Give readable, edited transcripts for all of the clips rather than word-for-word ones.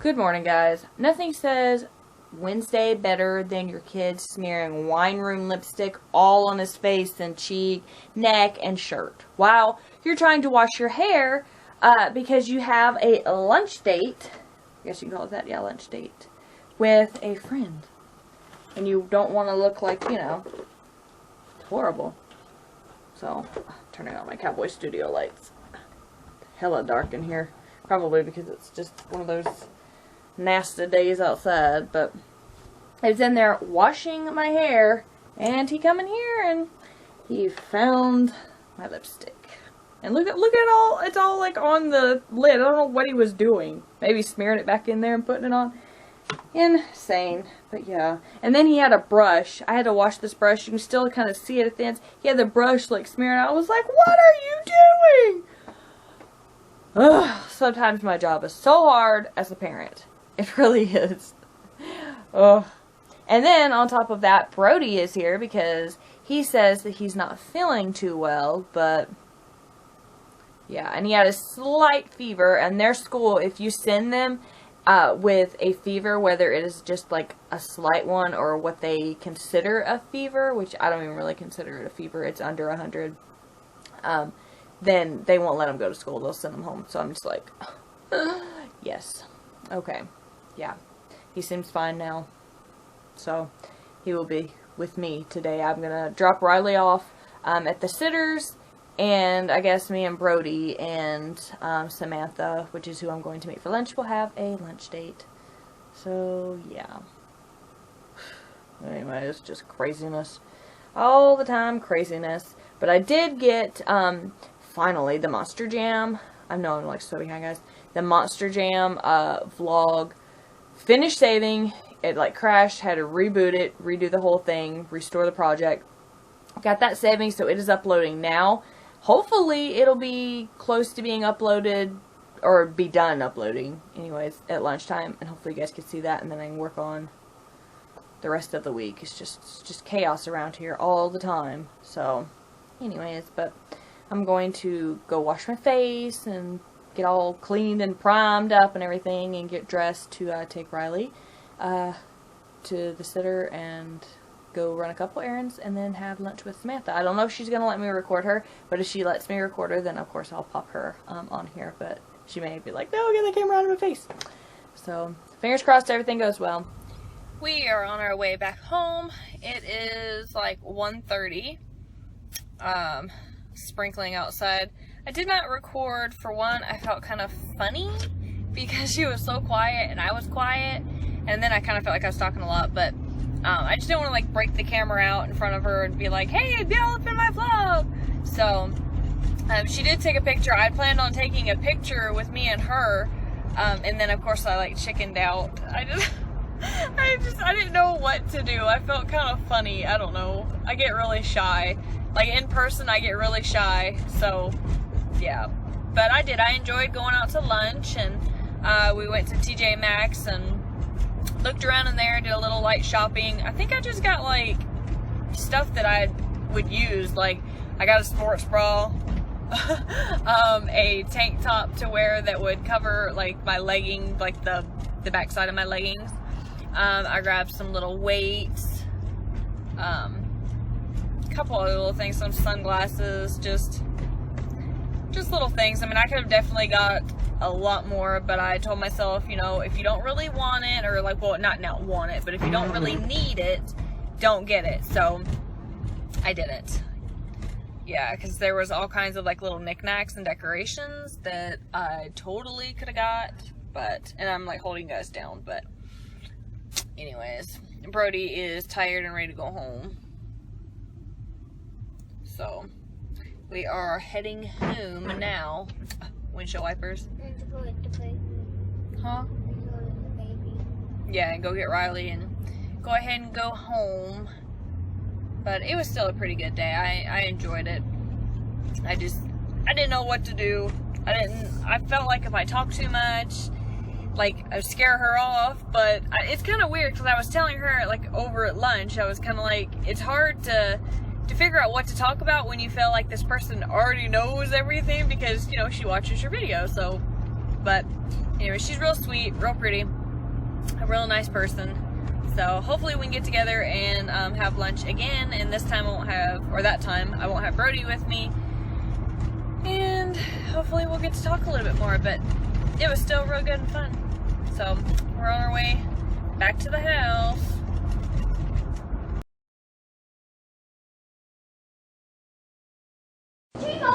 Good morning, guys. Nothing says Wednesday better than your kid smearing wine room lipstick all on his face and cheek, neck, and shirt while you're trying to wash your hair because you have a lunch date. I guess you can call it that, yeah, lunch date with a friend. And you don't want to look like, you know, horrible. So, turning on my Cowboy Studio lights. Hella dark in here. Probably because it's just one of those nasty days outside. But I was in there washing my hair, and he come in here and he found my lipstick. And look at it all. It's all like on the lid. I don't know what he was doing. Maybe smearing it back in there and putting it on. Insane. But yeah. And then he had a brush. I had to wash this brush. You can still kind of see it at the ends. He had the brush like smearing out. I was like, what are you doing? Ugh. Sometimes my job is so hard as a parent. It really is. Ugh. And then on top of that, Brody is here because he says that he's not feeling too well, but yeah, and he had a slight fever, and their school, if you send them with a fever, whether it is just like a slight one or what they consider a fever, which I don't even really consider it a fever, it's under 100, then they won't let them go to school. They'll send them home. So I'm just like, yes. Okay. Yeah. He seems fine now. So he will be with me today. I'm going to drop Riley off at the sitters. And I guess me and Brody and Samantha, which is who I'm going to meet for lunch, will have a lunch date. So, yeah. Anyway, it's just craziness. All the time craziness. But I did get, finally, the Monster Jam. I know I'm like so behind, guys. The Monster Jam vlog. Finished saving. It like crashed. Had to reboot it. Redo the whole thing. Restore the project. Got that saving, so it is uploading now. Hopefully, it'll be close to being uploaded, or be done uploading, anyways, at lunchtime. And hopefully you guys can see that, and then I can work on the rest of the week. It's just chaos around here all the time. So, anyways, but I'm going to go wash my face and get all cleaned and primed up and everything, and get dressed to take Riley to the sitter and go run a couple errands, and then have lunch with Samantha. I don't know if she's going to let me record her, but if she lets me record her, then of course I'll pop her on here, but she may be like, no, get the camera out of my face. So, fingers crossed everything goes well. We are on our way back home. It is like 1:30, sprinkling outside. I did not record. For one, I felt kind of funny because she was so quiet and I was quiet, and then I kind of felt like I was talking a lot, but I just didn't want to like break the camera out in front of her and be like, hey, be all up in my vlog. So she did take a picture. I planned on taking a picture with me and her, and then of course I like chickened out. I didn't know what to do. I felt kind of funny. I don't know. I get really shy. Like in person I get really shy. So yeah, but I enjoyed going out to lunch, and we went to TJ Maxx and looked around in there, did a little light shopping. I think I just got like stuff that I would use. Like I got a sports bra, a tank top to wear that would cover like my legging, like the backside of my leggings. I grabbed some little weights, a couple other little things, some sunglasses, just little things. I mean, I could have definitely got a lot more, but I told myself, you know, if you don't really want it, or like, well, not want it, but if you don't really need it, don't get it. So I didn't. Yeah, because there was all kinds of like little knickknacks and decorations that I totally could have got, but, and I'm like holding you guys down, but anyways, Brody is tired and ready to go home. So we are heading home now. Windshield wipers. And to go with the baby. Huh? And go with the baby. Yeah, and go get Riley and go ahead and go home. But it was still a pretty good day. I enjoyed it. I didn't know what to do. I felt like if I talked too much, like I would scare her off, but it's kind of weird because I was telling her like over at lunch, I was kind of like, it's hard to figure out what to talk about when you feel like this person already knows everything because, you know, she watches your video. So, but anyway, she's real sweet, real pretty, a real nice person. So hopefully we can get together and have lunch again, and this time I won't have, or that time, I won't have Brody with me. And hopefully we'll get to talk a little bit more, but it was still real good and fun. So we're on our way back to the house.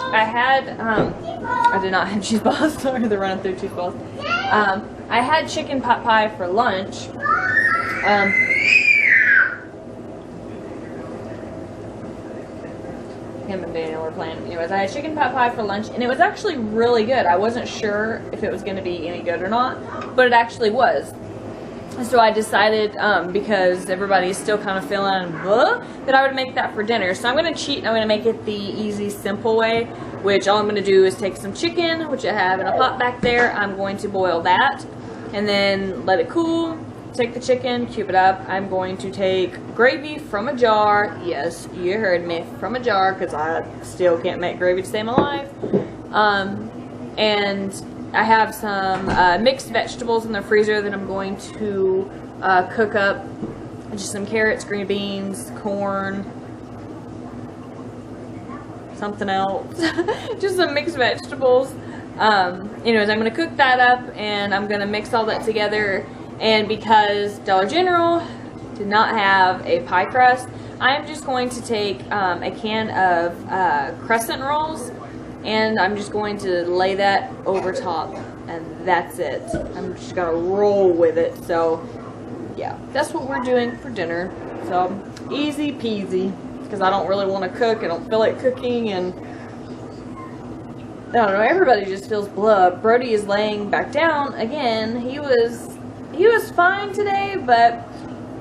I did not have cheese balls. Sorry, they're running through cheese balls. I had chicken pot pie for lunch. Him and Daniel were playing. Anyways, I had chicken pot pie for lunch, and it was actually really good. I wasn't sure if it was going to be any good or not, but it actually was. So I decided, because everybody's still kind of feeling that I would make that for dinner. So I'm going to cheat, and I'm going to make it the easy, simple way, which all I'm going to do is take some chicken, which I have in a pot back there. I'm going to boil that, and then let it cool. Take the chicken, cube it up. I'm going to take gravy from a jar. Yes, you heard me, from a jar, because I still can't make gravy to save my life. And I have some mixed vegetables in the freezer that I'm going to cook up. Just some carrots, green beans, corn, something else. Just some mixed vegetables. Anyways, I'm going to cook that up, and I'm going to mix all that together. And because Dollar General did not have a pie crust, I'm just going to take a can of crescent rolls, and I'm just going to lay that over top, and that's it. I'm just going to roll with it. So yeah, that's what we're doing for dinner. So easy peasy, because I don't really want to cook. I don't feel like cooking, and I don't know, everybody just feels blub. Brody is laying back down again. He was fine today, but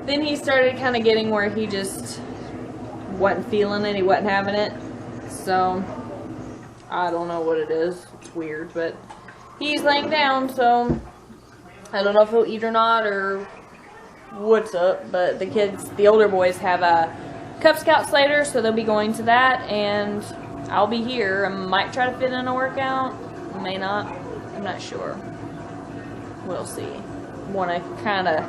then he started kind of getting where he just wasn't feeling it. He wasn't having it. So I don't know what it is. It's weird, but he's laying down, so I don't know if he'll eat or not or what's up. But the kids, the older boys, have a Cub Scouts later, so they'll be going to that, and I'll be here. I might try to fit in a workout. May not. I'm not sure. We'll see. Want to kind of.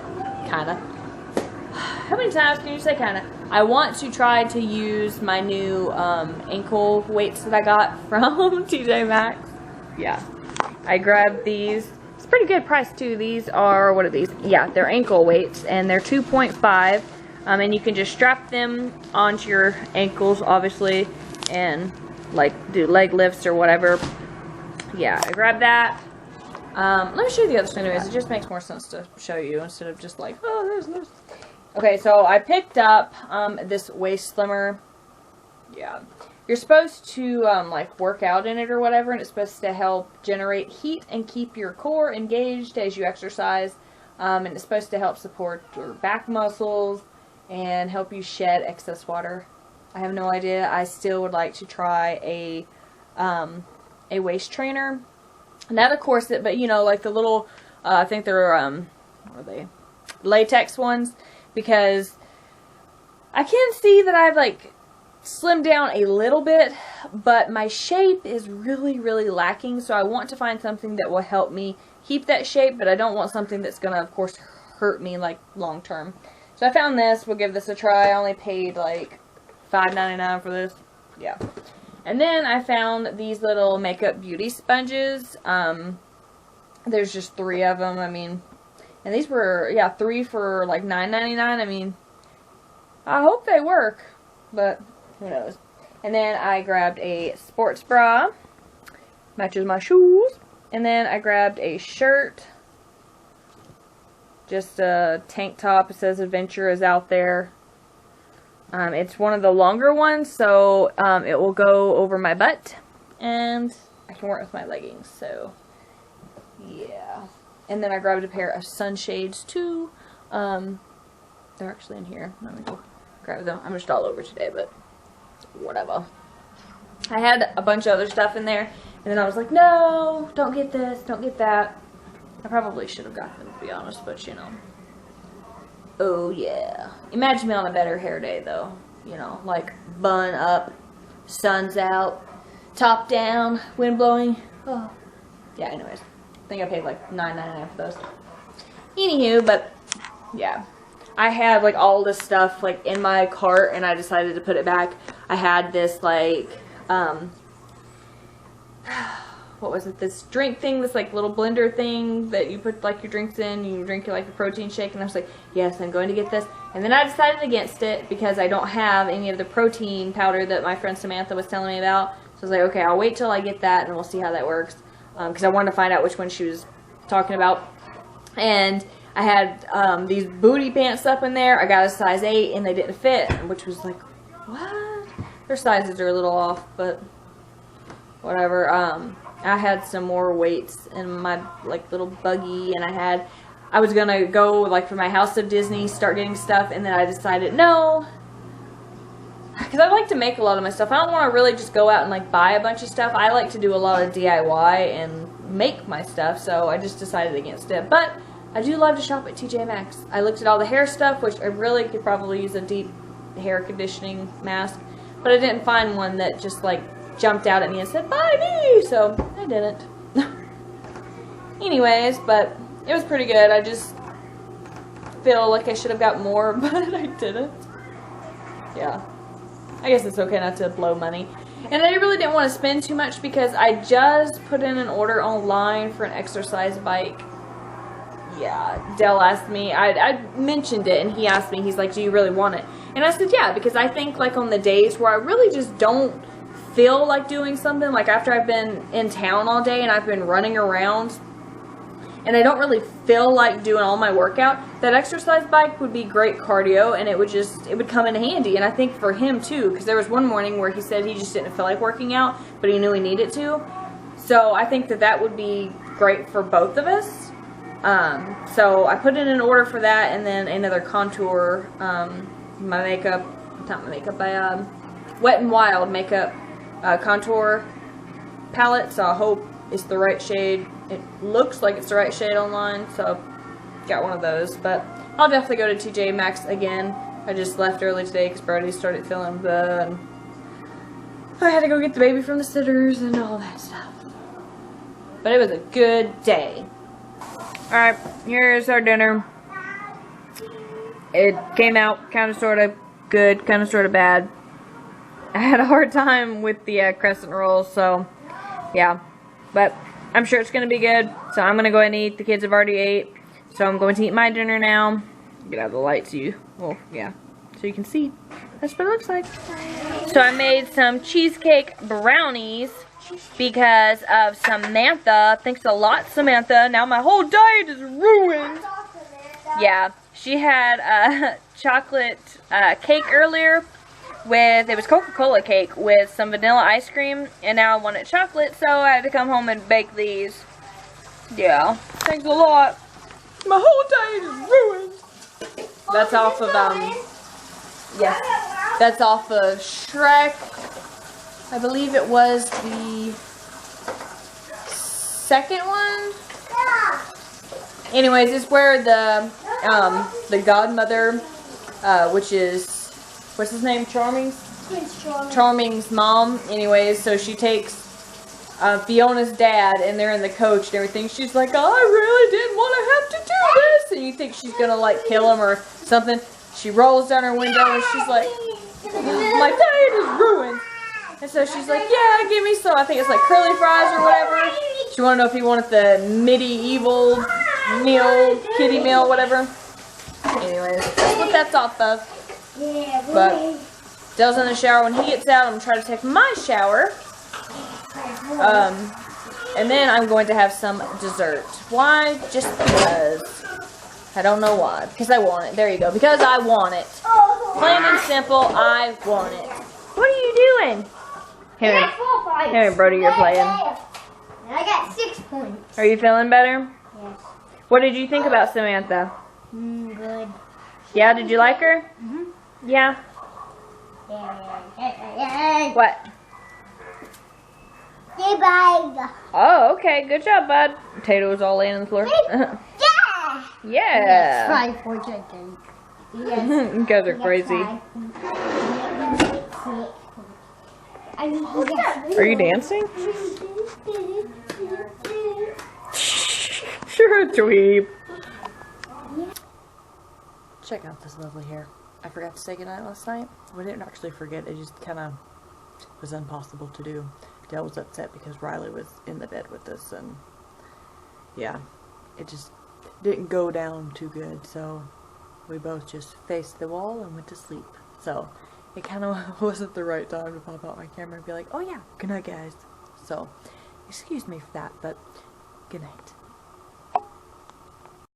How many times can you say kind of? I want to try to use my new ankle weights that I got from TJ Maxx. Yeah, I grabbed these. It's a pretty good price too. These are, what are these? Yeah, they're ankle weights, and they're 2.5. And you can just strap them onto your ankles, obviously, and like do leg lifts or whatever. Yeah, I grabbed that. Let me show you the other stuff anyways. It just makes more sense to show you instead of just like, oh, there's this. Okay, so I picked up this waist slimmer. Yeah. You're supposed to like work out in it or whatever, and it's supposed to help generate heat and keep your core engaged as you exercise. And it's supposed to help support your back muscles and help you shed excess water. I have no idea. I still would like to try a waist trainer. Not a corset, but you know, like the little, I think they're, what are they? Latex ones, because I can see that I've like slimmed down a little bit, but my shape is really, really lacking, so I want to find something that will help me keep that shape, but I don't want something that's going to, of course, hurt me like long term. So I found this. We'll give this a try. I only paid like $5.99 for this. Yeah. And then I found these little makeup beauty sponges. There's just 3 of them. I mean, and these were, yeah, 3 for like $9.99. I mean, I hope they work, but who knows. And then I grabbed a sports bra. Matches my shoes. And then I grabbed a shirt. Just a tank top. It says Adventure is out there. It's one of the longer ones, so it will go over my butt, and I can wear it with my leggings, so yeah. And then I grabbed a pair of sunshades too. They're actually in here. Let me go grab them. I'm just all over today, but whatever. I had a bunch of other stuff in there, and then I was like, no, don't get this, don't get that. I probably should have got them, to be honest, but you know. Oh yeah. Imagine me on a better hair day though. You know, like bun up, sun's out, top down, wind blowing. Oh. Yeah, anyways. think I paid like $9.99 for those. Anywho, but yeah. I had like all this stuff like in my cart and I decided to put it back. I had this like, what was it, this drink thing, this like little blender thing that you put like your drinks in, you drink your like a protein shake, and I was like, yes, I'm going to get this. And then I decided against it because I don't have any of the protein powder that my friend Samantha was telling me about. So I was like, okay, I'll wait till I get that and we'll see how that works. Because I wanted to find out which one she was talking about. And I had these booty pants up in there. I got a size 8 and they didn't fit, which was like, what? Their sizes are a little off, but whatever. I had some more weights in my like little buggy, and I was gonna go like for my House of Disney, start getting stuff, and then I decided no, because I like to make a lot of my stuff. I don't want to really just go out and like buy a bunch of stuff. I like to do a lot of DIY and make my stuff, so I just decided against it. But I do love to shop at TJ Maxx. I looked at all the hair stuff, which I really could probably use a deep hair conditioning mask, but I didn't find one that just like jumped out at me and said, buy me! So I didn't. Anyways, but it was pretty good. I just feel like I should have got more, but I didn't. Yeah. I guess it's okay not to blow money. And I really didn't want to spend too much because I just put in an order online for an exercise bike. Yeah, Dell asked me, I mentioned it, and he asked me, he's like, do you really want it? And I said, yeah, because I think like on the days where I really just don't feel like doing something, like after I've been in town all day and I've been running around and I don't really feel like doing all my workout, that exercise bike would be great cardio, and it would come in handy. And I think for him too, because there was one morning where he said he just didn't feel like working out, but he knew he needed to. So I think that would be great for both of us. So I put in an order for that, and then another contour, my makeup, not my makeup, Wet n Wild makeup contour palette, so I hope it's the right shade. It looks like it's the right shade online, so got one of those. But I'll definitely go to TJ Maxx again. I just left early today because Brody started feeling bad. I had to go get the baby from the sitters and all that stuff. But it was a good day. Alright, here's our dinner. It came out kind of sort of good, kind of sort of bad. I had a hard time with the crescent rolls, so yeah. But I'm sure it's going to be good, so I'm going to go ahead and eat. The kids have already ate, so I'm going to eat my dinner now. Get out of the light so you can see. That's what it looks like. So I made some cheesecake brownies because of Samantha. Thanks a lot, Samantha. Now my whole diet is ruined. Yeah, she had a chocolate cake earlier with, it was Coca-Cola cake with some vanilla ice cream, and now I wanted chocolate, so I had to come home and bake these. Yeah, thanks a lot. My whole diet is ruined. That's off of, yes, that's off of Shrek. I believe it was the second one. Anyways, it's where the godmother, which is, what's his name? Charming's mom. Anyways, so she takes Fiona's dad, and they're in the coach and everything. She's like, oh, I really didn't want to have to do this. And you think she's going to, like, kill him or something. She rolls down her window and she's like, my diet is ruined. And so she's like, yeah, give me some, I think it's like curly fries or whatever. She wanted to know if he wanted the medieval meal, kiddie meal, whatever. Anyways, that's what that's off of. But Dell's in the shower. When he gets out, I'm going to try to take my shower. And then I'm going to have some dessert. Why? Just because. I don't know why. Because I want it. There you go. Because I want it. Plain and simple, I want it. What are you doing? Him and Brody, you're playing. I got 6 points. Are you feeling better? Yes. What did you think about Samantha? Good. Yeah, did you like her? Mm-hmm. Yeah. Yay. What? Say bye. Oh, okay. Good job, bud. Potato was all laying on the floor. Yeah. Yeah. Try for chicken. Yes. You guys are crazy. Are you dancing? Dweeb. Check out this lovely hair. I forgot to say goodnight last night. We didn't actually forget. It just kind of was impossible to do. Dale was upset because Riley was in the bed with us, and yeah, it just didn't go down too good. So we both just faced the wall and went to sleep. So it kind of wasn't the right time to pop out my camera and be like, oh yeah, good night guys. So excuse me for that, but good night.